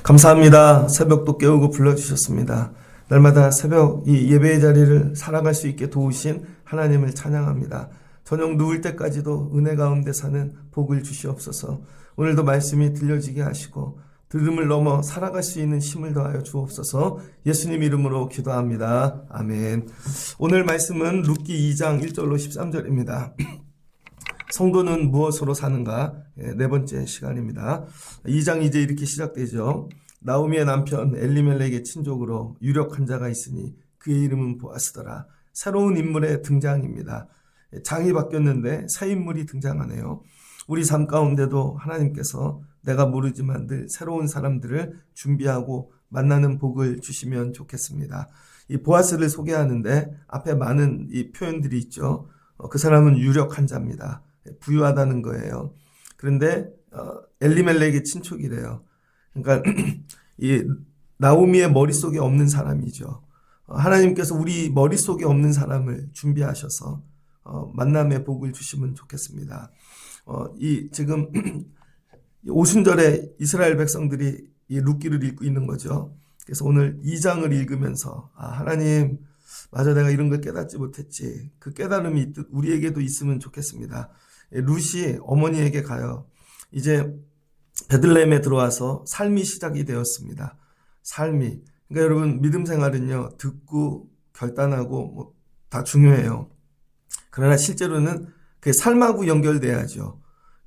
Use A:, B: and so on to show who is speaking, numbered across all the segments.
A: 감사합니다. 새벽도 깨우고 불러주셨습니다. 날마다 새벽 이 예배의 자리를 살아갈 수 있게 도우신 하나님을 찬양합니다. 저녁 누울 때까지도 은혜 가운데 사는 복을 주시옵소서. 오늘도 말씀이 들려지게 하시고 들음을 넘어 살아갈 수 있는 힘을 더하여 주옵소서. 예수님 이름으로 기도합니다. 아멘. 오늘 말씀은 룻기 2장 1절로 13절입니다. 성도는 무엇으로 사는가? 네 번째 시간입니다. 2장 이제 이렇게 시작되죠. 나오미의 남편 엘리멜렉의 친족으로 유력한 자가 있으니 그의 이름은 보아스더라. 새로운 인물의 등장입니다. 장이 바뀌었는데 새 인물이 등장하네요. 우리 삶 가운데도 하나님께서 내가 모르지만 늘 새로운 사람들을 준비하고 만나는 복을 주시면 좋겠습니다. 이 보아스를 소개하는데 앞에 많은 이 표현들이 있죠. 그 사람은 유력한 자입니다. 부유하다는 거예요. 그런데 엘리멜렉의 친척이래요. 그러니까 이 나오미의 머릿속에 없는 사람이죠. 하나님께서 우리 머릿속에 없는 사람을 준비하셔서 만남의 복을 주시면 좋겠습니다. 이 지금 오순절에 이스라엘 백성들이 이 룻기를 읽고 있는 거죠. 그래서 오늘 2장을 읽으면서 하나님 맞아 내가 이런 걸 깨닫지 못했지. 그 깨달음이 우리에게도 있으면 좋겠습니다. 룻이 어머니에게 가요. 이제 베들레헴에 들어와서 삶이 시작이 되었습니다. 삶이. 그러니까 여러분 믿음 생활은요. 듣고 결단하고 다 중요해요. 그러나 실제로는 그 삶하고 연결돼야죠.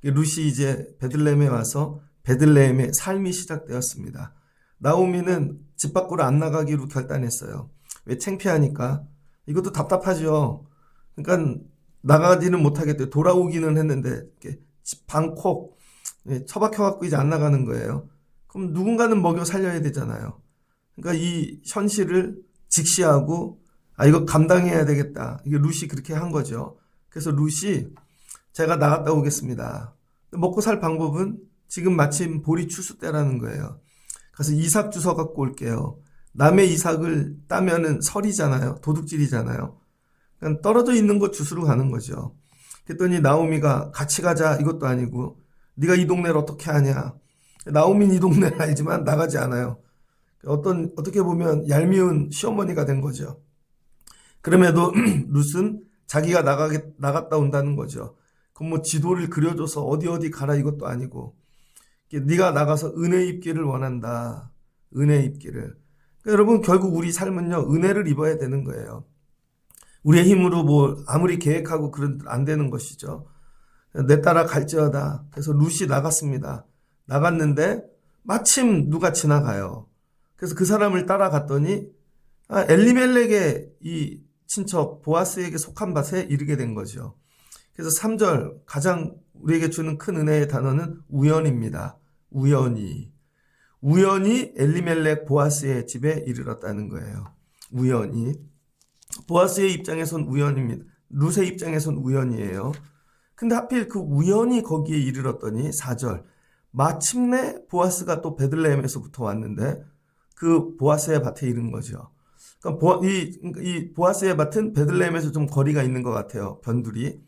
A: 룻이 이제 베들레헴에 와서 베들레헴의 삶이 시작되었습니다. 나오미는 집 밖으로 안 나가기로 결단했어요. 왜? 창피하니까. 이것도 답답하죠. 그러니까 나가지는 못하겠대요. 돌아오기는 했는데 방콕 처박혀갖고 이제 안 나가는 거예요. 그럼 누군가는 먹여 살려야 되잖아요. 그러니까 이 현실을 직시하고 이거 감당해야 되겠다. 이게 룻이 그렇게 한 거죠. 그래서 룻이 제가 나갔다 오겠습니다. 먹고 살 방법은 지금 마침 보리 추수 때라는 거예요. 그래서 이삭 주워 갖고 올게요. 남의 이삭을 따면은 설이잖아요. 도둑질이잖아요. 그러니까 떨어져 있는 거 주스러 가는 거죠. 그랬더니 나오미가 같이 가자 이것도 아니고 네가 이 동네를 어떻게 아냐. 나오미는 이 동네를 알지만 나가지 않아요. 어떻게 보면 얄미운 시어머니가 된 거죠. 그럼에도 룻은 자기가 나갔다 온다는 거죠. 그럼 뭐 지도를 그려줘서 어디 가라 이것도 아니고 네가 나가서 은혜 입기를 원한다. 은혜 입기를. 그러니까 여러분 결국 우리 삶은요 은혜를 입어야 되는 거예요. 우리의 힘으로 뭐 아무리 계획하고 그런 안 되는 것이죠. 내 따라 갈지어다. 그래서 룻이 나갔습니다. 나갔는데 마침 누가 지나가요. 그래서 그 사람을 따라갔더니 엘리멜렉의 이 친척 보아스에게 속한 밭에 이르게 된 거죠. 그래서 3절 가장 우리에게 주는 큰 은혜의 단어는 우연입니다. 우연히 엘리멜렉 보아스의 집에 이르렀다는 거예요. 우연히. 보아스의 입장에선 우연입니다. 룻의 입장에선 우연이에요. 근데 하필 그 우연히 거기에 이르렀더니 4절 마침내 보아스가 또 베들레헴에서부터 왔는데 그 보아스의 밭에 이른 거죠. 그러니까 이 보아스의 밭은 베들레헴에서 좀 거리가 있는 것 같아요. 변두리.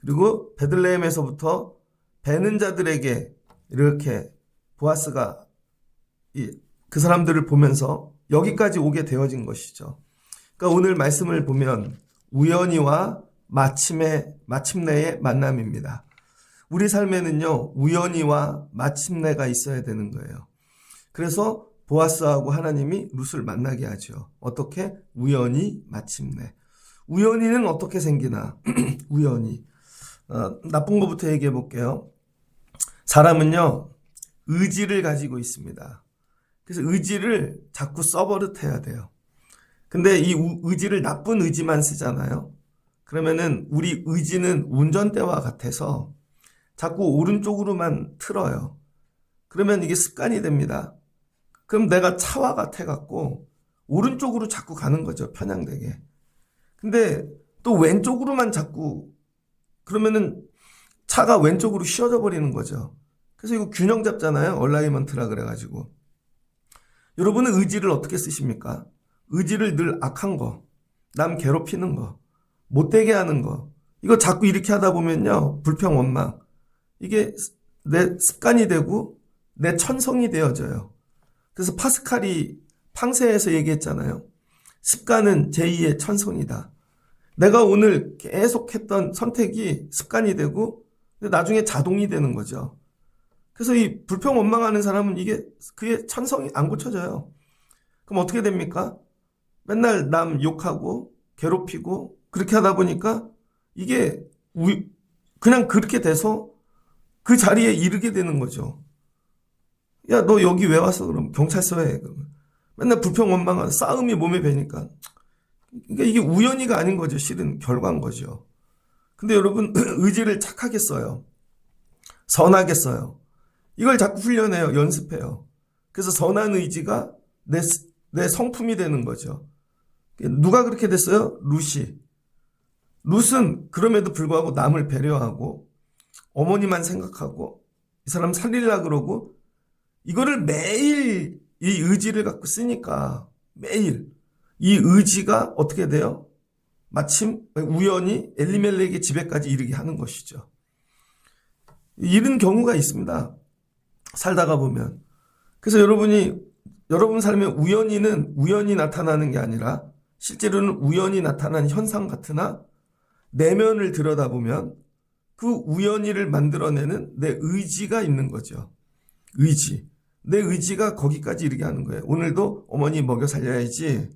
A: 그리고 베들레헴에서부터 베는 자들에게 이렇게 보아스가 그 사람들을 보면서 여기까지 오게 되어진 것이죠. 그러니까 오늘 말씀을 보면 우연히와 마침내의 만남입니다. 우리 삶에는요 우연히와 마침내가 있어야 되는 거예요. 그래서 보아스하고 하나님이 룻을 만나게 하죠. 어떻게? 우연히 마침내. 우연히는 어떻게 생기나? 우연히. 나쁜 것부터 얘기해 볼게요. 사람은요 의지를 가지고 있습니다. 그래서 의지를 자꾸 써버릇해야 돼요. 근데 이 의지를 나쁜 의지만 쓰잖아요. 그러면은 우리 의지는 운전대와 같아서 자꾸 오른쪽으로만 틀어요. 그러면 이게 습관이 됩니다. 그럼 내가 차와 같아갖고 오른쪽으로 자꾸 가는 거죠. 편향되게. 근데 또 왼쪽으로만 자꾸 그러면은 차가 왼쪽으로 휘어져 버리는 거죠. 그래서 이거 균형 잡잖아요. 얼라이먼트라 그래가지고. 여러분은 의지를 어떻게 쓰십니까? 의지를 늘 악한 거, 남 괴롭히는 거, 못되게 하는 거, 이거 자꾸 이렇게 하다 보면요, 불평, 원망. 이게 내 습관이 되고 내 천성이 되어져요. 그래서 파스칼이 팡세에서 얘기했잖아요. 습관은 제2의 천성이다. 내가 오늘 계속 했던 선택이 습관이 되고 나중에 자동이 되는 거죠. 그래서 이 불평 원망하는 사람은 이게 그의 천성이 안 고쳐져요. 그럼 어떻게 됩니까? 맨날 남 욕하고 괴롭히고 그렇게 하다 보니까 이게 그냥 그렇게 돼서 그 자리에 이르게 되는 거죠. 야, 너 여기 왜 왔어? 그럼 경찰서에. 그러면. 맨날 불평 원망하는 싸움이 몸에 배니까. 그러니까 이게 우연히가 아닌 거죠. 실은 결과인 거죠. 근데 여러분 의지를 착하게 써요. 선하게 써요. 이걸 자꾸 훈련해요. 연습해요. 그래서 선한 의지가 내 성품이 되는 거죠. 누가 그렇게 됐어요? 룻이. 룻은 그럼에도 불구하고 남을 배려하고 어머니만 생각하고 이 사람 살리려고 그러고 이거를 매일 이 의지를 갖고 쓰니까 매일 이 의지가 어떻게 돼요? 마침 우연히 엘리멜렉의 집에까지 이르게 하는 것이죠. 이런 경우가 있습니다. 살다가 보면. 그래서 여러분 삶에 우연히는 우연히 나타나는 게 아니라 실제로는 우연히 나타나는 현상 같으나 내면을 들여다보면 그 우연히를 만들어내는 내 의지가 있는 거죠. 의지. 내 의지가 거기까지 이르게 하는 거예요. 오늘도 어머니 먹여 살려야지.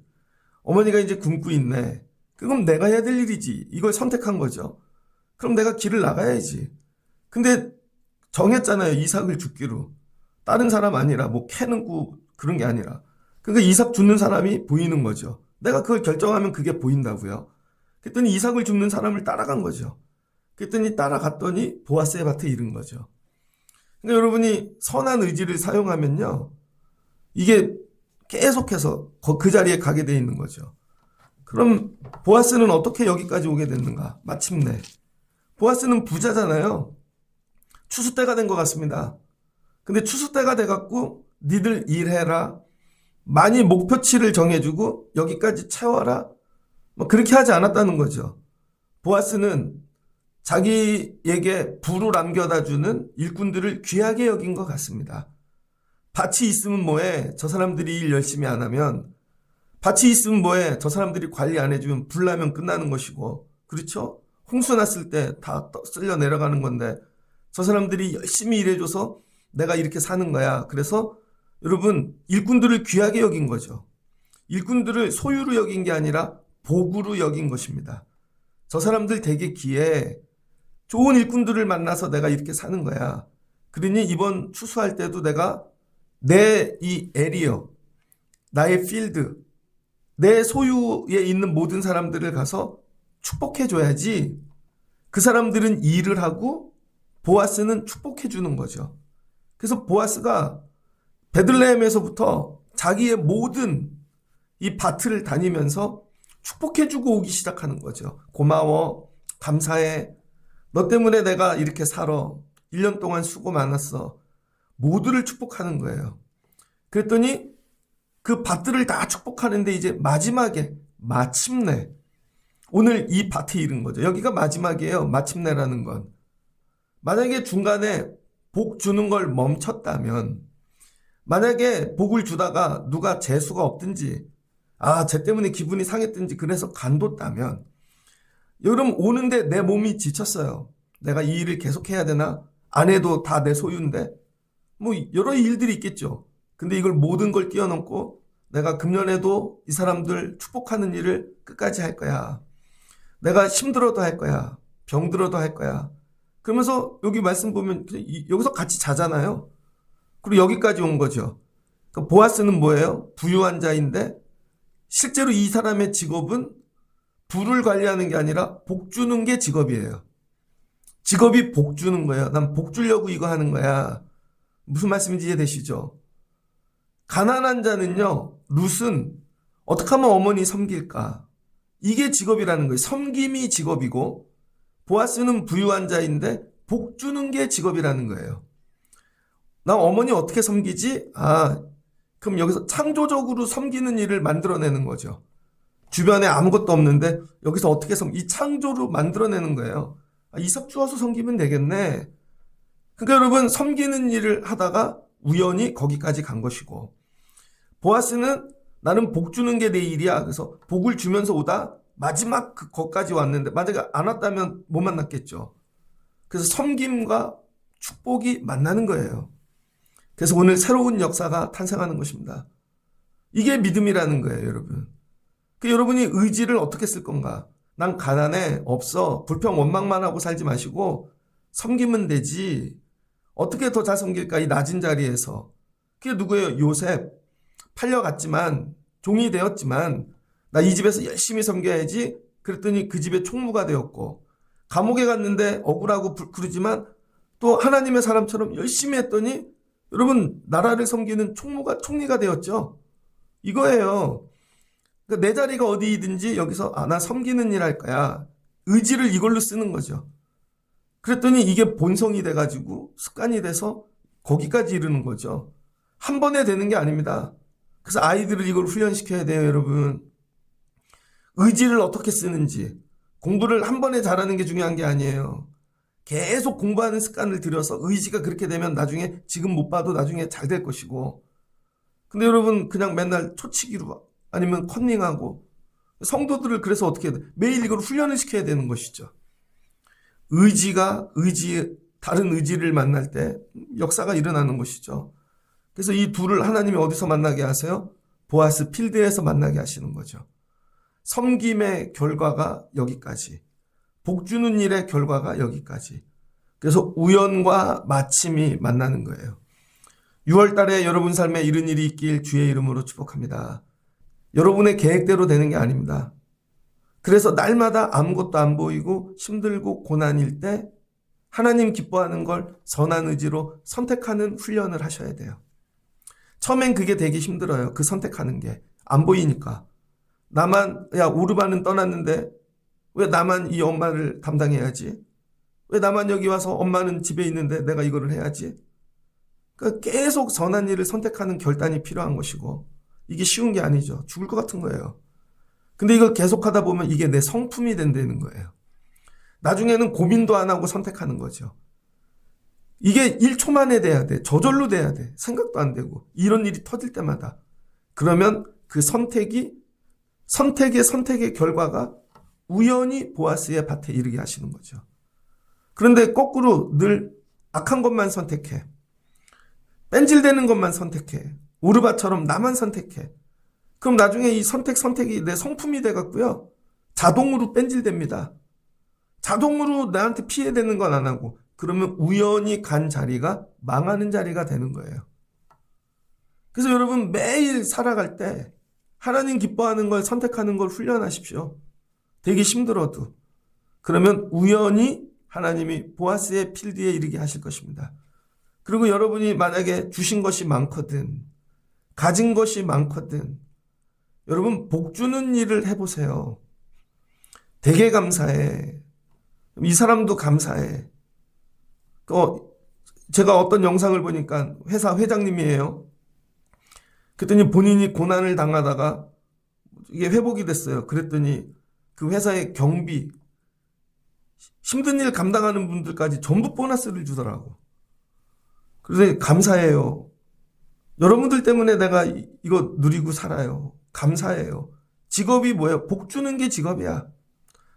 A: 어머니가 이제 굶고 있네. 그럼 내가 해야 될 일이지. 이걸 선택한 거죠. 그럼 내가 길을 나가야지. 근데 정했잖아요. 이삭을 죽기로. 다른 사람 아니라 뭐 캐는 구 그런 게 아니라. 그러니까 이삭 죽는 사람이 보이는 거죠. 내가 그걸 결정하면 그게 보인다고요. 그랬더니 이삭을 죽는 사람을 따라간 거죠. 그랬더니 따라갔더니 보아스의 밭에 이른 거죠. 그러니까 여러분이 선한 의지를 사용하면요. 이게 계속해서 그 자리에 가게 돼 있는 거죠. 그럼 보아스는 어떻게 여기까지 오게 됐는가? 마침내. 보아스는 부자잖아요. 추수 때가 된 것 같습니다. 근데 추수 때가 돼갖고 니들 일해라. 많이 목표치를 정해주고 여기까지 채워라. 뭐 그렇게 하지 않았다는 거죠. 보아스는 자기에게 부를 남겨다 주는 일꾼들을 귀하게 여긴 것 같습니다. 밭이 있으면 뭐해? 저 사람들이 일 열심히 안 하면. 밭이 있으면 뭐해? 저 사람들이 관리 안 해주면 불나면 끝나는 것이고. 그렇죠? 홍수 났을 때 다 쓸려 내려가는 건데 저 사람들이 열심히 일해줘서 내가 이렇게 사는 거야. 그래서 여러분 일꾼들을 귀하게 여긴 거죠. 일꾼들을 소유로 여긴 게 아니라 복으로 여긴 것입니다. 저 사람들 되게 귀해. 좋은 일꾼들을 만나서 내가 이렇게 사는 거야. 그러니 이번 추수할 때도 내가 내 이 에리어, 나의 필드, 내 소유에 있는 모든 사람들을 가서 축복해 줘야지. 그 사람들은 일을 하고 보아스는 축복해 주는 거죠. 그래서 보아스가 베들레헴에서부터 자기의 모든 이 밭을 다니면서 축복해 주고 오기 시작하는 거죠. 고마워, 감사해. 너 때문에 내가 이렇게 살아. 1년 동안 수고 많았어. 모두를 축복하는 거예요. 그랬더니 그 밭들을 다 축복하는데 이제 마지막에 마침내 오늘 이 밭에 이른 거죠. 여기가 마지막이에요. 마침내라는 건. 만약에 중간에 복 주는 걸 멈췄다면 만약에 복을 주다가 누가 재수가 없든지 쟤 때문에 기분이 상했든지 그래서 간뒀다면 여러분 오는데 내 몸이 지쳤어요. 내가 이 일을 계속 해야 되나? 안 해도 다 내 소유인데 뭐 여러 일들이 있겠죠. 근데 이걸 모든 걸 뛰어넘고 내가 금년에도 이 사람들 축복하는 일을 끝까지 할 거야. 내가 힘들어도 할 거야. 병들어도 할 거야. 그러면서 여기 말씀 보면 여기서 같이 자잖아요. 그리고 여기까지 온 거죠. 그러니까 보아스는 뭐예요? 부유한 자인데 실제로 이 사람의 직업은 부를 관리하는 게 아니라 복 주는 게 직업이에요. 직업이 복 주는 거예요. 난 복 주려고 이거 하는 거야. 무슨 말씀인지 이해되시죠? 가난한 자는요, 룻은 어떻게 하면 어머니 섬길까? 이게 직업이라는 거예요. 섬김이 직업이고 보아스는 부유한 자인데 복 주는 게 직업이라는 거예요. 나 어머니 어떻게 섬기지? 그럼 여기서 창조적으로 섬기는 일을 만들어내는 거죠. 주변에 아무것도 없는데 여기서 어떻게 이 창조로 만들어내는 거예요. 이삭 주워서 섬기면 되겠네. 그러니까 여러분, 섬기는 일을 하다가 우연히 거기까지 간 것이고, 보아스는 나는 복 주는 게 내 일이야. 그래서 복을 주면서 오다 마지막 거기까지 왔는데, 만약에 안 왔다면 못 만났겠죠. 그래서 섬김과 축복이 만나는 거예요. 그래서 오늘 새로운 역사가 탄생하는 것입니다. 이게 믿음이라는 거예요, 여러분. 여러분이 의지를 어떻게 쓸 건가? 난 가난해, 없어, 불평 원망만 하고 살지 마시고 섬기면 되지. 어떻게 더 잘 섬길까? 이 낮은 자리에서. 그게 누구예요? 요셉. 팔려갔지만, 종이 되었지만, 나 이 집에서 열심히 섬겨야지. 그랬더니 그 집에 총무가 되었고, 감옥에 갔는데 억울하고 그러지만 또 하나님의 사람처럼 열심히 했더니 여러분, 나라를 섬기는 총리가 되었죠. 이거예요. 그러니까 내 자리가 어디든지 여기서 나 섬기는 일 할 거야. 의지를 이걸로 쓰는 거죠. 그랬더니 이게 본성이 돼가지고 습관이 돼서 거기까지 이르는 거죠. 한 번에 되는 게 아닙니다. 그래서 아이들을 이걸 훈련시켜야 돼요, 여러분. 의지를 어떻게 쓰는지. 공부를 한 번에 잘하는 게 중요한 게 아니에요. 계속 공부하는 습관을 들여서 의지가 그렇게 되면 나중에 지금 못 봐도 나중에 잘 될 것이고. 근데 여러분 그냥 맨날 초치기로 아니면 컨닝하고 성도들을 그래서 어떻게 해야 돼? 매일 이걸 훈련을 시켜야 되는 것이죠. 다른 의지를 만날 때 역사가 일어나는 것이죠. 그래서 이 둘을 하나님이 어디서 만나게 하세요? 보아스 필드에서 만나게 하시는 거죠. 섬김의 결과가 여기까지. 복 주는 일의 결과가 여기까지. 그래서 우연과 마침이 만나는 거예요. 6월 달에 여러분 삶에 이런 일이 있길 주의 이름으로 축복합니다. 여러분의 계획대로 되는 게 아닙니다. 그래서 날마다 아무것도 안 보이고 힘들고 고난일 때 하나님 기뻐하는 걸 선한 의지로 선택하는 훈련을 하셔야 돼요. 처음엔 그게 되게 힘들어요. 그 선택하는 게. 안 보이니까. 오르반은 떠났는데 왜 나만 이 엄마를 담당해야지? 왜 나만 여기 와서 엄마는 집에 있는데 내가 이거를 해야지? 그러니까 계속 선한 일을 선택하는 결단이 필요한 것이고, 이게 쉬운 게 아니죠. 죽을 것 같은 거예요. 근데 이걸 계속하다 보면 이게 내 성품이 된다는 거예요. 나중에는 고민도 안 하고 선택하는 거죠. 이게 1초 만에 돼야 돼. 저절로 돼야 돼. 생각도 안 되고. 이런 일이 터질 때마다. 그러면 그 선택의 결과가 우연히 보아스의 밭에 이르게 하시는 거죠. 그런데 거꾸로 늘 악한 것만 선택해. 뺀질대는 것만 선택해. 오르바처럼 나만 선택해. 그럼 나중에 이 선택이 내 성품이 돼갖고요. 자동으로 뺀질됩니다. 자동으로 나한테 피해되는 건 안 하고, 그러면 우연히 간 자리가 망하는 자리가 되는 거예요. 그래서 여러분 매일 살아갈 때 하나님 기뻐하는 걸 선택하는 걸 훈련하십시오. 되게 힘들어도. 그러면 우연히 하나님이 보아스의 필드에 이르게 하실 것입니다. 그리고 여러분이 만약에 주신 것이 많거든, 가진 것이 많거든, 여러분 복 주는 일을 해보세요. 되게 감사해. 이 사람도 감사해. 제가 어떤 영상을 보니까 회사 회장님이에요. 그랬더니 본인이 고난을 당하다가 이게 회복이 됐어요. 그랬더니 그 회사의 경비, 힘든 일 감당하는 분들까지 전부 보너스를 주더라고. 그래서 감사해요. 여러분들 때문에 내가 이거 누리고 살아요. 감사해요. 직업이 뭐예요? 복 주는 게 직업이야.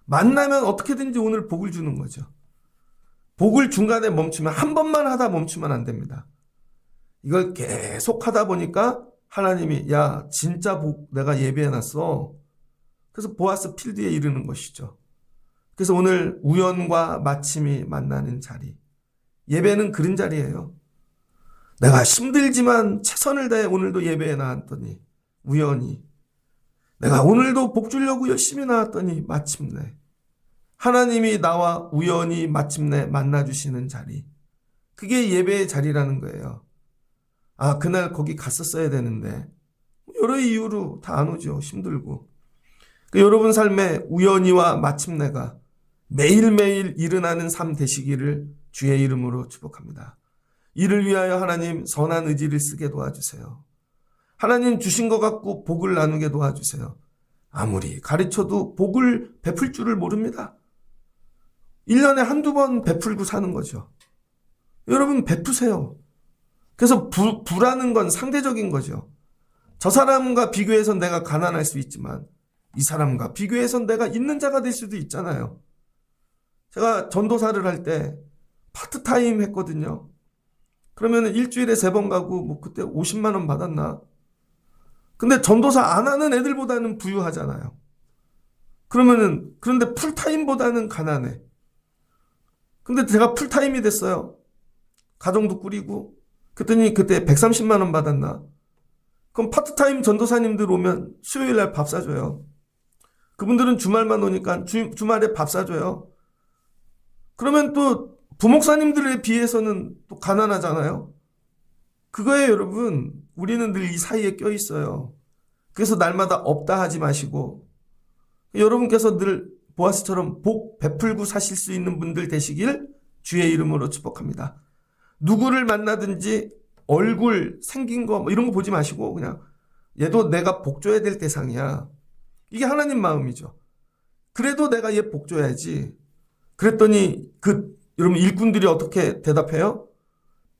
A: 만나면 어떻게든지 오늘 복을 주는 거죠. 복을 중간에 멈추면, 한 번만 하다 멈추면 안 됩니다. 이걸 계속 하다 보니까 하나님이 야 진짜 복 내가 예비해놨어. 그래서 보아스 필드에 이르는 것이죠. 그래서 오늘 우연과 마침이 만나는 자리. 예배는 그런 자리예요. 내가 힘들지만 최선을 다해 오늘도 예배에 나왔더니 우연히, 내가 오늘도 복 주려고 열심히 나왔더니 마침내 하나님이 나와 우연히 마침내 만나주시는 자리. 그게 예배의 자리라는 거예요. 그날 거기 갔었어야 되는데 여러 이유로 다 안 오죠. 힘들고. 여러분 삶에 우연히와 마침내가 매일매일 일어나는 삶 되시기를 주의 이름으로 축복합니다. 이를 위하여 하나님 선한 의지를 쓰게 도와주세요. 하나님 주신 것 갖고 복을 나누게 도와주세요. 아무리 가르쳐도 복을 베풀 줄을 모릅니다. 1년에 한두 번 베풀고 사는 거죠. 여러분 베푸세요. 그래서 부라는 건 상대적인 거죠. 저 사람과 비교해서 내가 가난할 수 있지만 이 사람과 비교해서 내가 있는 자가 될 수도 있잖아요. 제가 전도사를 할 때 파트타임 했거든요. 그러면 일주일에 3번 가고 뭐 그때 50만 원 받았나? 근데 전도사 안 하는 애들보다는 부유하잖아요. 그런데 풀타임보다는 가난해. 근데 제가 풀타임이 됐어요. 가정도 꾸리고. 그랬더니 그때 130만 원 받았나? 그럼 파트타임 전도사님들 오면 수요일 날 밥 사줘요. 그분들은 주말만 오니까 주말에 밥 사줘요. 그러면 또 부목사님들에 비해서는 또 가난하잖아요. 그거예요, 여러분. 우리는 늘 이 사이에 껴있어요. 그래서 날마다 없다 하지 마시고 여러분께서 늘 보아스처럼 복 베풀고 사실 수 있는 분들 되시길 주의 이름으로 축복합니다. 누구를 만나든지 얼굴 생긴 거 이런 거 보지 마시고 그냥 얘도 내가 복 줘야 될 대상이야. 이게 하나님 마음이죠. 그래도 내가 얘 복 줘야지. 그랬더니 여러분 일꾼들이 어떻게 대답해요?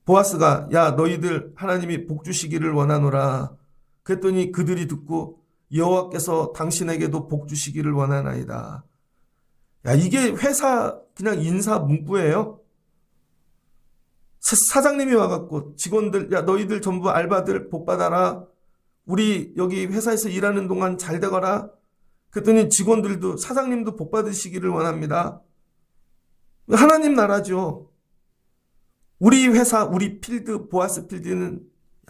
A: 보아스가 야 너희들 하나님이 복 주시기를 원하노라. 그랬더니 그들이 듣고 여호와께서 당신에게도 복 주시기를 원하나이다. 야 이게 회사 그냥 인사 문구예요? 사장님이 와갖고 직원들 야 너희들 전부 알바들 복 받아라. 우리 여기 회사에서 일하는 동안 잘 되거라. 그랬더니 직원들도 사장님도 복 받으시기를 원합니다. 하나님 나라죠. 우리 회사, 우리 필드, 보아스 필드는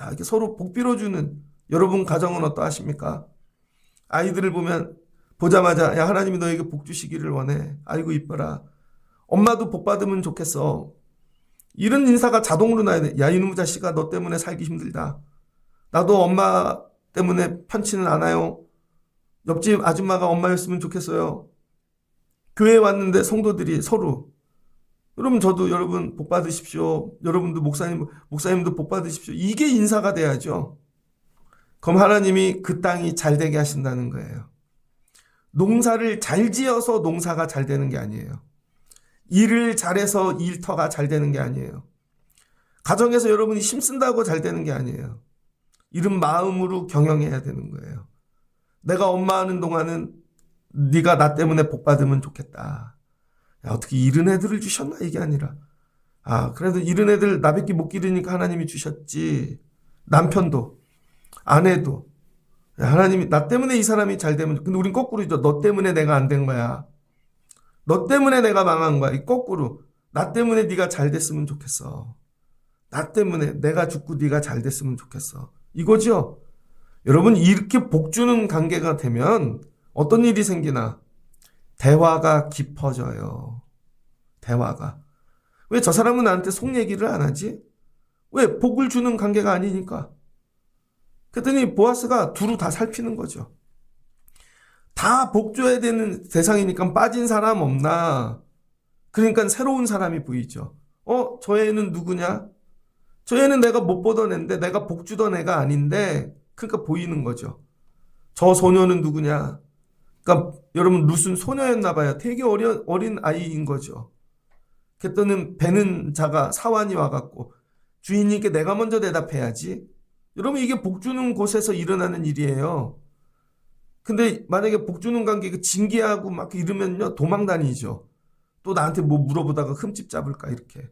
A: 이렇게 서로 복 빌어주는 여러분 가정은 어떠하십니까? 아이들을 보자마자 야 하나님이 너에게 복 주시기를 원해. 아이고 이뻐라. 엄마도 복 받으면 좋겠어. 이런 인사가 자동으로 나야 돼. 야 이놈의 자식아 너 때문에 살기 힘들다. 나도 엄마 때문에 편치는 않아요. 옆집 아줌마가 엄마였으면 좋겠어요. 교회에 왔는데 성도들이 서로 여러분 저도 여러분 복 받으십시오. 여러분도 목사님도 복 받으십시오. 이게 인사가 돼야죠. 그럼 하나님이 그 땅이 잘 되게 하신다는 거예요. 농사를 잘 지어서 농사가 잘 되는 게 아니에요. 일을 잘해서 일터가 잘 되는 게 아니에요. 가정에서 여러분이 힘쓴다고 잘 되는 게 아니에요. 이런 마음으로 경영해야 되는 거예요. 내가 엄마하는 동안은 네가 나 때문에 복 받으면 좋겠다. 야, 어떻게 이런 애들을 주셨나 이게 아니라 그래도 이런 애들 나밖에 못 기르니까 하나님이 주셨지. 남편도 아내도 야, 하나님이 나 때문에 이 사람이 잘 되면 근데 우린 거꾸로죠. 너 때문에 내가 안 된 거야. 너 때문에 내가 망한 거야. 이 거꾸로 나 때문에 네가 잘 됐으면 좋겠어. 나 때문에 내가 죽고 네가 잘 됐으면 좋겠어. 이거죠. 여러분 이렇게 복 주는 관계가 되면 어떤 일이 생기나? 대화가 깊어져요. 대화가. 왜 저 사람은 나한테 속 얘기를 안 하지? 왜? 복을 주는 관계가 아니니까. 그랬더니 보아스가 두루 다 살피는 거죠. 다 복 줘야 되는 대상이니까 빠진 사람 없나? 그러니까 새로운 사람이 보이죠. 저 애는 누구냐? 저 애는 내가 못 보던 애인데 내가 복 주던 애가 아닌데 그러니까 보이는 거죠. 저 소녀는 누구냐? 그러니까 여러분 무슨 소녀였나 봐요. 되게 어린 아이인 거죠. 그랬더니 배는 자가 사환이 와갖고 주인님께 내가 먼저 대답해야지. 여러분 이게 복 주는 곳에서 일어나는 일이에요. 근데 만약에 복 주는 관계가 징계하고 막 이러면요 도망 다니죠. 또 나한테 뭐 물어보다가 흠집 잡을까 이렇게.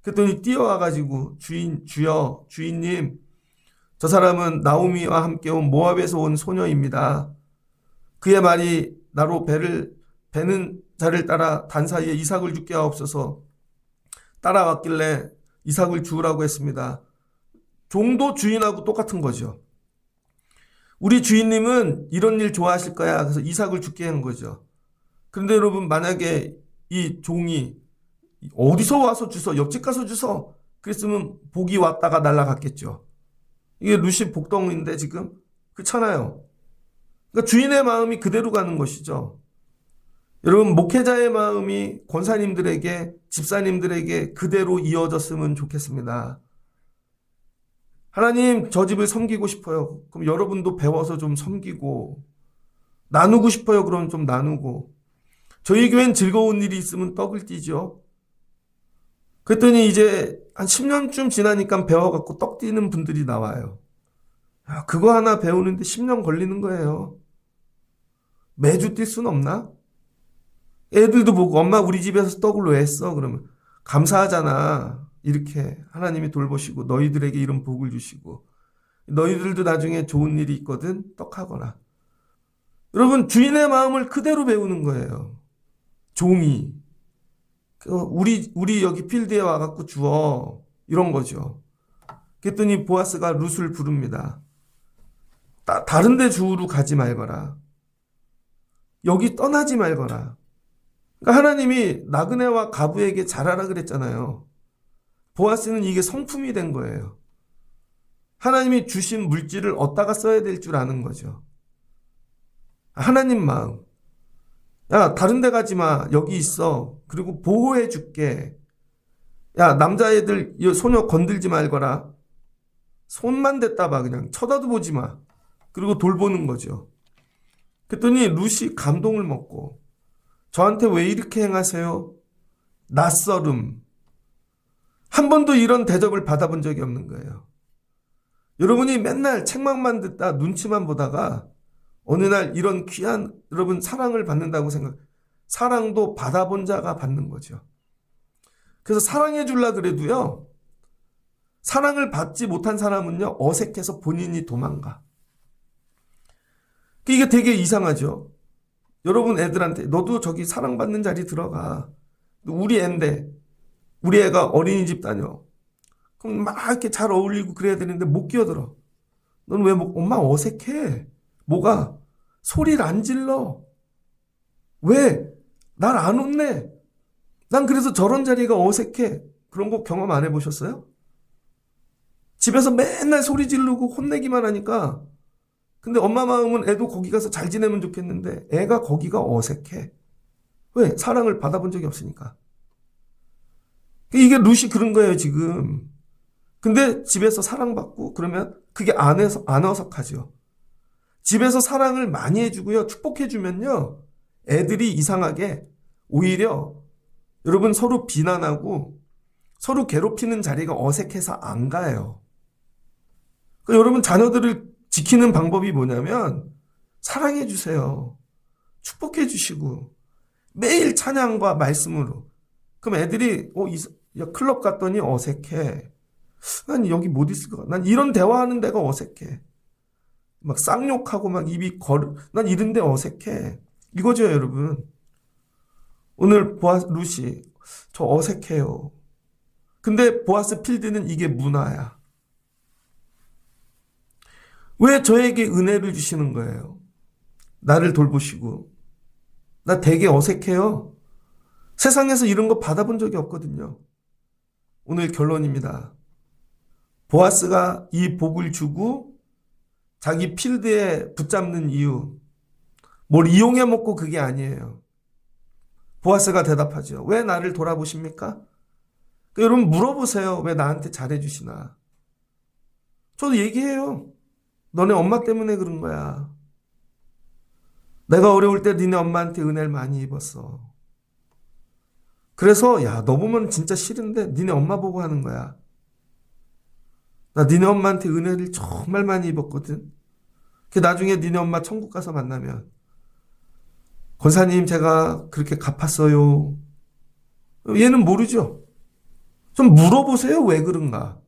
A: 그랬더니 뛰어와가지고 주여 주인님 저 사람은 나오미와 함께 온 모압에서 온 소녀입니다. 그의 말이 나로 배는 자를 따라 단 사이에 이삭을 죽게 하옵소서. 따라왔길래 이삭을 주우라고 했습니다. 종도 주인하고 똑같은 거죠. 우리 주인님은 이런 일 좋아하실 거야. 그래서 이삭을 죽게 한 거죠. 그런데 여러분 만약에 이 종이 어디서 와서 주워? 옆집 가서 주워? 그랬으면 복이 왔다가 날아갔겠죠. 이게 루시 복덩인데 지금 그렇잖아요. 그러니까 주인의 마음이 그대로 가는 것이죠. 여러분 목회자의 마음이 권사님들에게 집사님들에게 그대로 이어졌으면 좋겠습니다. 하나님 저 집을 섬기고 싶어요. 그럼 여러분도 배워서 좀 섬기고 나누고 싶어요. 그럼 좀 나누고. 저희 교회는 즐거운 일이 있으면 떡을 띄죠. 그랬더니 이제 한 10년쯤 지나니까 배워갖고 떡 띄는 분들이 나와요. 야, 그거 하나 배우는데 10년 걸리는 거예요. 매주 뛸 수는 없나? 애들도 보고 엄마 우리 집에서 떡을 왜 했어? 그러면 감사하잖아. 이렇게 하나님이 돌보시고 너희들에게 이런 복을 주시고 너희들도 나중에 좋은 일이 있거든 떡하거나. 여러분 주인의 마음을 그대로 배우는 거예요. 종이. 우리 여기 필드에 와갖고 주어. 이런 거죠. 그랬더니 보아스가 룻을 부릅니다. 다른 데 주우러 가지 말거라. 여기 떠나지 말거라. 그러니까 하나님이 나그네와 가부에게 잘하라 그랬잖아요. 보아스는 이게 성품이 된 거예요. 하나님이 주신 물질을 얻다가 써야 될 줄 아는 거죠. 하나님 마음. 야, 다른 데 가지 마. 여기 있어. 그리고 보호해 줄게. 야, 남자애들, 소녀 건들지 말거라. 손만 댔다 봐. 그냥 쳐다도 보지 마. 그리고 돌보는 거죠. 그랬더니 룻이 감동을 먹고 저한테 왜 이렇게 행하세요? 낯설음. 한 번도 이런 대접을 받아본 적이 없는 거예요. 여러분이 맨날 책망만 듣다 눈치만 보다가 어느 날 이런 귀한 여러분 사랑을 받는다고 사랑도 받아본 자가 받는 거죠. 그래서 사랑해 줄라 그래도요. 사랑을 받지 못한 사람은요. 어색해서 본인이 도망가. 이게 되게 이상하죠. 여러분 애들한테 너도 저기 사랑받는 자리 들어가. 우리 애인데 우리 애가 어린이집 다녀. 그럼 막 이렇게 잘 어울리고 그래야 되는데 못 끼어들어. 넌 왜 엄마 어색해. 뭐가? 소리를 안 질러. 왜? 날 안 혼내. 난 그래서 저런 자리가 어색해. 그런 거 경험 안 해보셨어요? 집에서 맨날 소리 지르고 혼내기만 하니까 근데 엄마 마음은 애도 거기 가서 잘 지내면 좋겠는데 애가 거기가 어색해. 왜? 사랑을 받아본 적이 없으니까. 이게 룻이 그런 거예요 지금. 근데 집에서 사랑받고 그러면 그게 안 어색하죠. 집에서 사랑을 많이 해주고요. 축복해주면요. 애들이 이상하게 오히려 여러분 서로 비난하고 서로 괴롭히는 자리가 어색해서 안 가요. 그러니까 여러분 자녀들을 지키는 방법이 뭐냐면 사랑해 주세요. 축복해 주시고 매일 찬양과 말씀으로. 그럼 애들이 클럽 갔더니 어색해. 난 여기 못 있을 것 같아. 난 이런 대화하는 데가 어색해. 막 쌍욕하고 막 난 이런 데 어색해. 이거죠 여러분. 오늘 룻이 저 어색해요. 근데 보아스 필드는 이게 문화야. 왜 저에게 은혜를 주시는 거예요? 나를 돌보시고. 나 되게 어색해요. 세상에서 이런 거 받아본 적이 없거든요. 오늘 결론입니다. 보아스가 이 복을 주고 자기 필드에 붙잡는 이유, 뭘 이용해 먹고 그게 아니에요. 보아스가 대답하죠. 왜 나를 돌아보십니까? 여러분 물어보세요. 왜 나한테 잘해주시나? 저도 얘기해요. 너네 엄마 때문에 그런 거야. 내가 어려울 때 니네 엄마한테 은혜를 많이 입었어. 그래서 너 보면 진짜 싫은데 니네 엄마 보고 하는 거야. 나 니네 엄마한테 은혜를 정말 많이 입었거든. 나중에 니네 엄마 천국 가서 만나면 권사님 제가 그렇게 갚았어요. 얘는 모르죠. 좀 물어보세요. 왜 그런가.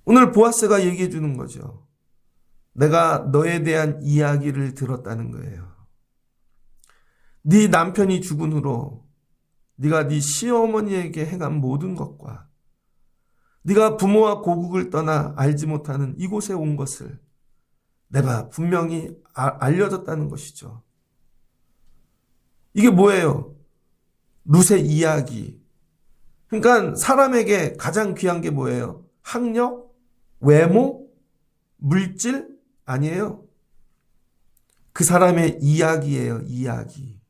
A: 오늘 보아스가 얘기해 주는 거죠. 내가 너에 대한 이야기를 들었다는 거예요. 네 남편이 죽은 후로 네가 네 시어머니에게 행한 모든 것과 네가 부모와 고국을 떠나 알지 못하는 이곳에 온 것을 내가 분명히 알려졌다는 것이죠. 이게 뭐예요? 룻의 이야기. 그러니까 사람에게 가장 귀한 게 뭐예요? 학력? 외모? 물질? 아니에요. 그 사람의 이야기예요. 이야기.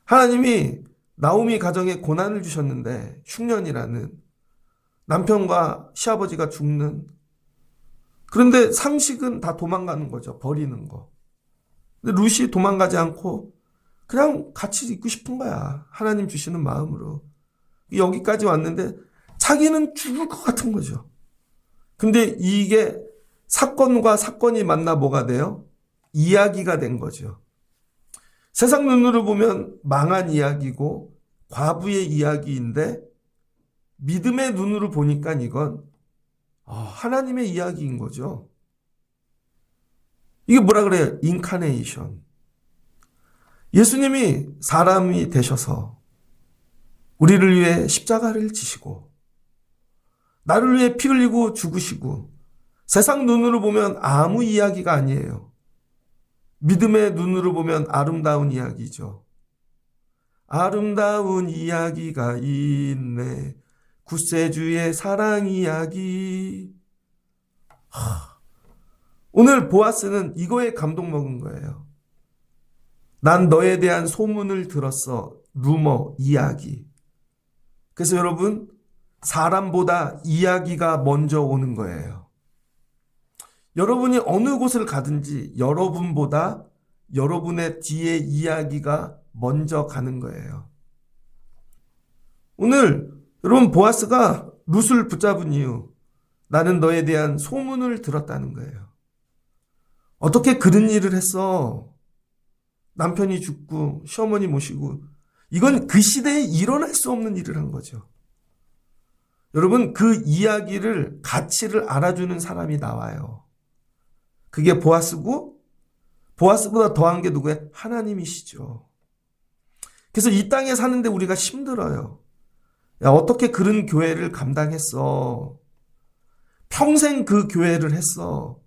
A: 하나님이 나오미 가정에 고난을 주셨는데 흉년이라는 남편과 시아버지가 죽는. 그런데 상식은 다 도망가는 거죠. 버리는 거. 근데 룻이 도망가지 않고 그냥 같이 있고 싶은 거야. 하나님 주시는 마음으로. 여기까지 왔는데 자기는 죽을 것 같은 거죠. 근데 이게 사건과 사건이 만나 뭐가 돼요? 이야기가 된 거죠. 세상 눈으로 보면 망한 이야기고 과부의 이야기인데 믿음의 눈으로 보니까 이건 하나님의 이야기인 거죠. 이게 뭐라 그래요? 인카네이션. 예수님이 사람이 되셔서 우리를 위해 십자가를 지시고 나를 위해 피 흘리고 죽으시고 세상 눈으로 보면 아무 이야기가 아니에요. 믿음의 눈으로 보면 아름다운 이야기죠. 아름다운 이야기가 있네. 구세주의 사랑 이야기. 오늘 보아스는 이거에 감동 먹은 거예요. 난 너에 대한 소문을 들었어. 루머, 이야기. 그래서 여러분, 사람보다 이야기가 먼저 오는 거예요. 여러분이 어느 곳을 가든지 여러분보다 여러분의 뒤에 이야기가 먼저 가는 거예요. 오늘 여러분 보아스가 룻을 붙잡은 이유, 나는 너에 대한 소문을 들었다는 거예요. 어떻게 그런 일을 했어? 남편이 죽고 시어머니 모시고 이건 그 시대에 일어날 수 없는 일을 한 거죠. 여러분 그 이야기를 가치를 알아주는 사람이 나와요. 그게 보아스고 보아스보다 더한 게 누구예요? 하나님이시죠. 그래서 이 땅에 사는데 우리가 힘들어요. 야, 어떻게 그런 교회를 감당했어? 평생 그 교회를 했어.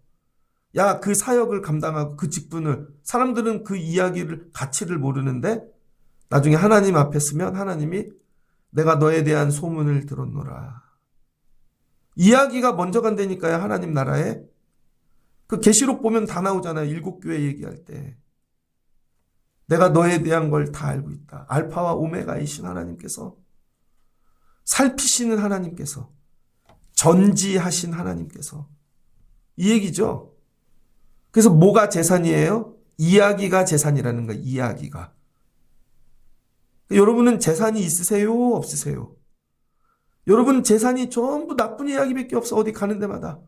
A: 야, 그 사역을 감당하고 그 직분을 사람들은 그 이야기를 가치를 모르는데 나중에 하나님 앞에 서면 하나님이 내가 너에 대한 소문을 들었노라. 이야기가 먼저 간다니까요. 하나님 나라에. 그 계시록 보면 다 나오잖아요. 7교회 얘기할 때. 내가 너에 대한 걸 다 알고 있다. 알파와 오메가이신 하나님께서 살피시는 하나님께서 전지하신 하나님께서 이 얘기죠. 그래서 뭐가 재산이에요? 이야기가 재산이라는 거예요. 이야기가. 여러분은 재산이 있으세요? 없으세요? 여러분 재산이 전부 나쁜 이야기밖에 없어. 어디 가는 데마다.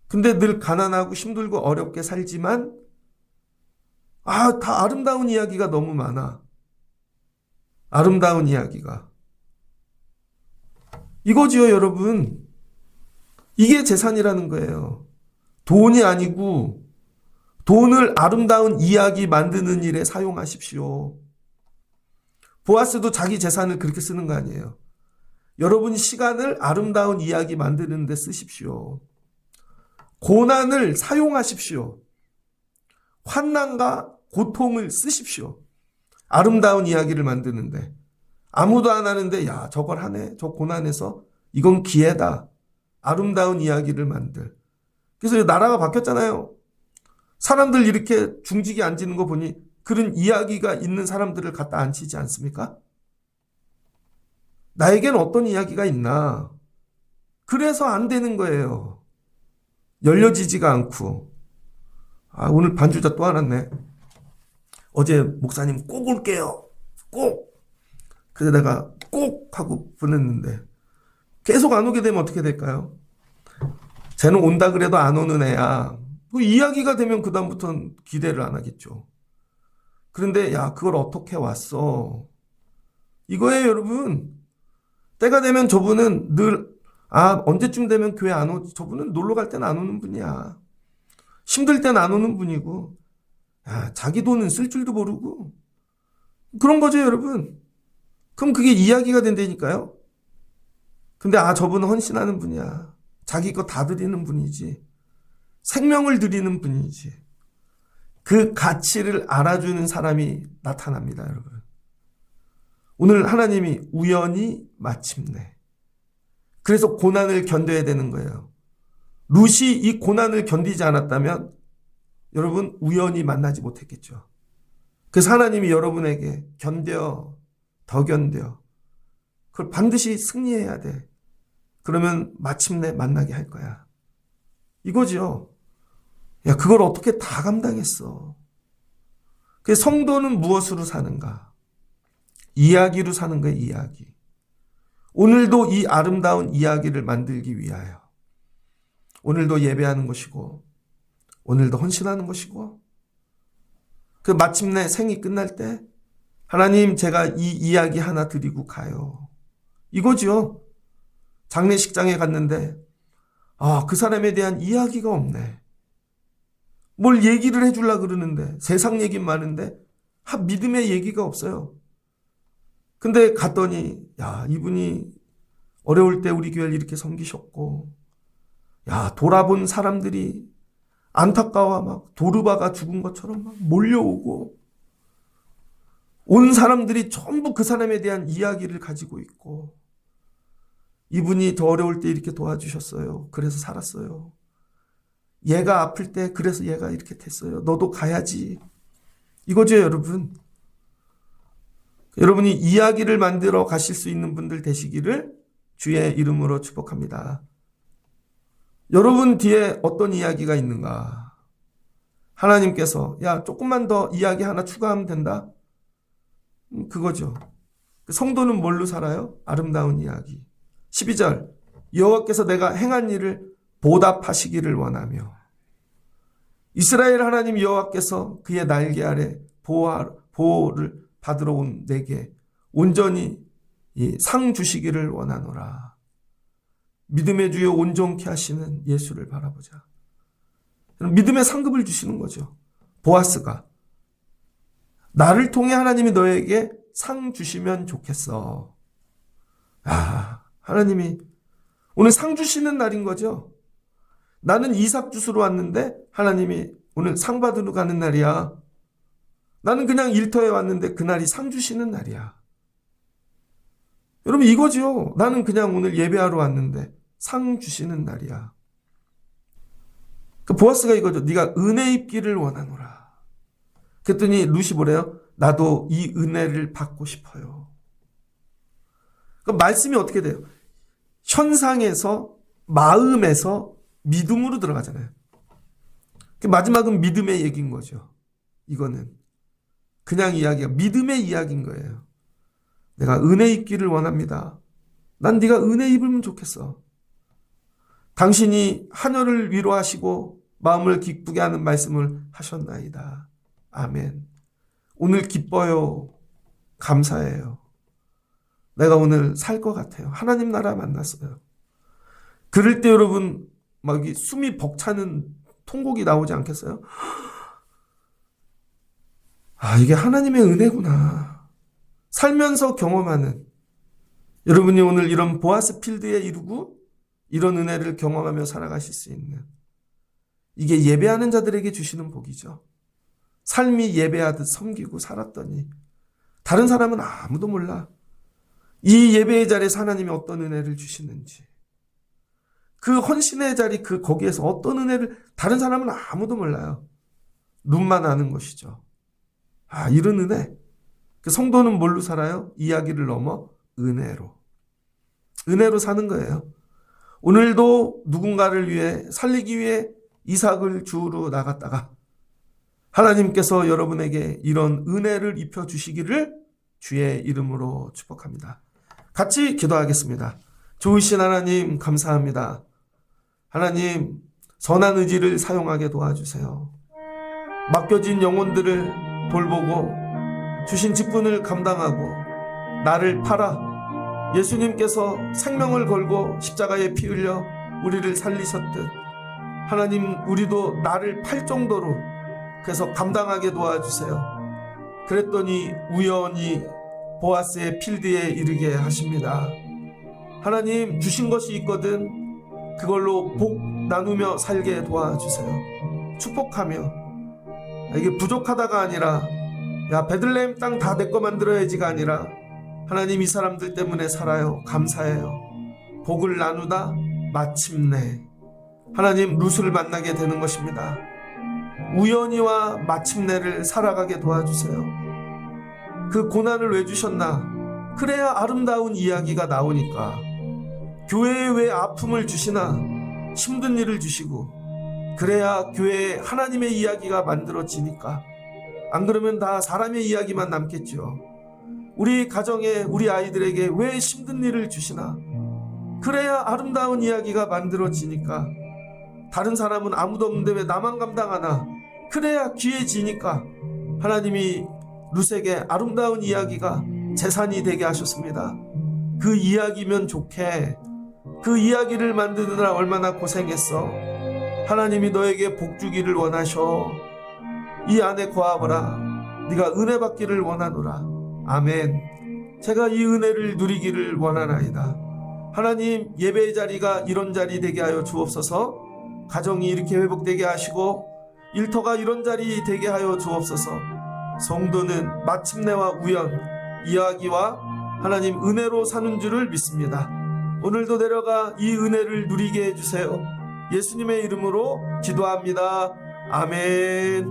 A: 근데 늘 가난하고 힘들고 어렵게 살지만 다 아름다운 이야기가 너무 많아. 아름다운 이야기가. 이거지요, 여러분. 이게 재산이라는 거예요. 돈이 아니고 돈을 아름다운 이야기 만드는 일에 사용하십시오. 보아스도 자기 재산을 그렇게 쓰는 거 아니에요. 여러분 시간을 아름다운 이야기 만드는 데 쓰십시오. 고난을 사용하십시오. 환난과 고통을 쓰십시오. 아름다운 이야기를 만드는데 아무도 안 하는데 야 저걸 하네. 저 고난에서 이건 기회다. 아름다운 이야기를 만들. 그래서 나라가 바뀌었잖아요. 사람들 이렇게 중직에 앉는 거 보니 그런 이야기가 있는 사람들을 갖다 앉히지 않습니까? 나에겐 어떤 이야기가 있나? 그래서 안 되는 거예요. 열려지지가 않고. 오늘 반주자 또 안 왔네. 어제 목사님 꼭 올게요. 꼭. 그래서 내가 꼭 하고 보냈는데 계속 안 오게 되면 어떻게 될까요? 쟤는 온다 그래도 안 오는 애야. 그 이야기가 되면 그 다음부터는 기대를 안 하겠죠. 그런데 야 그걸 어떻게 왔어? 이거예요 여러분. 때가 되면 저분은 늘 언제쯤 되면 교회 안 오지? 저분은 놀러 갈 때는 안 오는 분이야. 힘들 때는 안 오는 분이고 자기 돈은 쓸 줄도 모르고 그런 거죠 여러분. 그럼 그게 이야기가 된다니까요. 근데 저분은 헌신하는 분이야. 자기 거 다 드리는 분이지. 생명을 드리는 분이지. 그 가치를 알아주는 사람이 나타납니다 여러분. 오늘 하나님이 우연히 마침내. 그래서 고난을 견뎌야 되는 거예요. 룻이 이 고난을 견디지 않았다면 여러분 우연히 만나지 못했겠죠. 그래서 하나님이 여러분에게 견뎌, 더 견뎌. 그걸 반드시 승리해야 돼. 그러면 마침내 만나게 할 거야. 이거죠. 야, 그걸 어떻게 다 감당했어? 그 성도는 무엇으로 사는가? 이야기로 사는 거예요, 이야기. 오늘도 이 아름다운 이야기를 만들기 위하여 오늘도 예배하는 것이고 오늘도 헌신하는 것이고 그 마침내 생이 끝날 때 하나님 제가 이 이야기 하나 드리고 가요. 이거죠. 장례식장에 갔는데 그 사람에 대한 이야기가 없네. 뭘 얘기를 해주려고 그러는데 세상 얘기 많은데 믿음의 얘기가 없어요. 근데 갔더니 이분이 어려울 때 우리 교회를 이렇게 섬기셨고 돌아본 사람들이 안타까워 막 도르바가 죽은 것처럼 막 몰려오고 온 사람들이 전부 그 사람에 대한 이야기를 가지고 있고 이분이 더 어려울 때 이렇게 도와주셨어요. 그래서 살았어요. 얘가 아플 때 그래서 얘가 이렇게 됐어요. 너도 가야지. 이거죠, 여러분. 여러분이 이야기를 만들어 가실 수 있는 분들 되시기를 주의 이름으로 축복합니다. 여러분 뒤에 어떤 이야기가 있는가? 하나님께서 조금만 더 이야기 하나 추가하면 된다? 그거죠. 성도는 뭘로 살아요? 아름다운 이야기. 12절 여호와께서 내가 행한 일을 보답하시기를 원하며 이스라엘 하나님 여호와께서 그의 날개 아래 보호를 받으러 온 내게 온전히 상 주시기를 원하노라. 믿음의 주여 온전케 하시는 예수를 바라보자. 믿음의 상급을 주시는 거죠. 보아스가 나를 통해 하나님이 너에게 상 주시면 좋겠어. 하나님이 오늘 상 주시는 날인 거죠. 나는 이삭 주스로 왔는데 하나님이 오늘 상 받으러 가는 날이야. 나는 그냥 일터에 왔는데 그날이 상 주시는 날이야. 여러분 이거죠. 나는 그냥 오늘 예배하러 왔는데 상 주시는 날이야. 그 보아스가 이거죠. 네가 은혜 입기를 원하노라. 그랬더니 룻이 뭐래요? 나도 이 은혜를 받고 싶어요. 그 말씀이 어떻게 돼요? 현상에서 마음에서 믿음으로 들어가잖아요. 그 마지막은 믿음의 얘기인 거죠. 이거는 그냥 이야기가 믿음의 이야기인 거예요. 내가 은혜 입기를 원합니다. 난 네가 은혜 입으면 좋겠어. 당신이 하늘을 위로하시고 마음을 기쁘게 하는 말씀을 하셨나이다. 아멘. 오늘 기뻐요. 감사해요. 내가 오늘 살 것 같아요. 하나님 나라 만났어요. 그럴 때 여러분 막 숨이 벅차는 통곡이 나오지 않겠어요? 이게 하나님의 은혜구나. 살면서 경험하는 여러분이 오늘 이런 보아스 필드에 이루고 이런 은혜를 경험하며 살아가실 수 있는 이게 예배하는 자들에게 주시는 복이죠. 삶이 예배하듯 섬기고 살았더니 다른 사람은 아무도 몰라. 이 예배의 자리에서 하나님이 어떤 은혜를 주시는지 그 헌신의 자리 거기에서 어떤 은혜를 다른 사람은 아무도 몰라요. 눈만 아는 것이죠. 이런 은혜. 그 성도는 뭘로 살아요? 이야기를 넘어 은혜로. 은혜로 사는 거예요. 오늘도 누군가를 위해 살리기 위해 이삭을 주우러 나갔다가 하나님께서 여러분에게 이런 은혜를 입혀주시기를 주의 이름으로 축복합니다. 같이 기도하겠습니다. 좋으신 하나님 감사합니다. 하나님 선한 의지를 사용하게 도와주세요. 맡겨진 영혼들을 돌보고 주신 직분을 감당하고 나를 팔아 예수님께서 생명을 걸고 십자가에 피 흘려 우리를 살리셨듯 하나님 우리도 나를 팔 정도로 그래서 감당하게 도와주세요. 그랬더니 우연히 보아스의 필드에 이르게 하십니다. 하나님 주신 것이 있거든 그걸로 복 나누며 살게 도와주세요. 축복하며 이게 부족하다가 아니라 베들레헴 땅 다 내 거 만들어야지가 아니라 하나님 이 사람들 때문에 살아요. 감사해요. 복을 나누다 마침내 하나님 룻을 만나게 되는 것입니다. 우연히와 마침내를 살아가게 도와주세요. 그 고난을 왜 주셨나? 그래야 아름다운 이야기가 나오니까. 교회에 왜 아픔을 주시나? 힘든 일을 주시고 그래야 교회에 하나님의 이야기가 만들어지니까. 안 그러면 다 사람의 이야기만 남겠죠. 우리 가정에 우리 아이들에게 왜 힘든 일을 주시나? 그래야 아름다운 이야기가 만들어지니까. 다른 사람은 아무도 없는데 왜 나만 감당하나? 그래야 귀해지니까. 하나님이 룻에게 아름다운 이야기가 재산이 되게 하셨습니다. 그 이야기면 좋게. 그 이야기를 만드느라 얼마나 고생했어. 하나님이 너에게 복 주기를 원하셔. 이 안에 거하거라. 네가 은혜 받기를 원하노라. 아멘. 제가 이 은혜를 누리기를 원하나이다. 하나님, 예배의 자리가 이런 자리 되게 하여 주옵소서. 가정이 이렇게 회복되게 하시고 일터가 이런 자리 되게 하여 주옵소서. 성도는 마침내와 우연, 이야기와 하나님 은혜로 사는 줄을 믿습니다. 오늘도 내려가 이 은혜를 누리게 해주세요. 예수님의 이름으로 기도합니다. 아멘.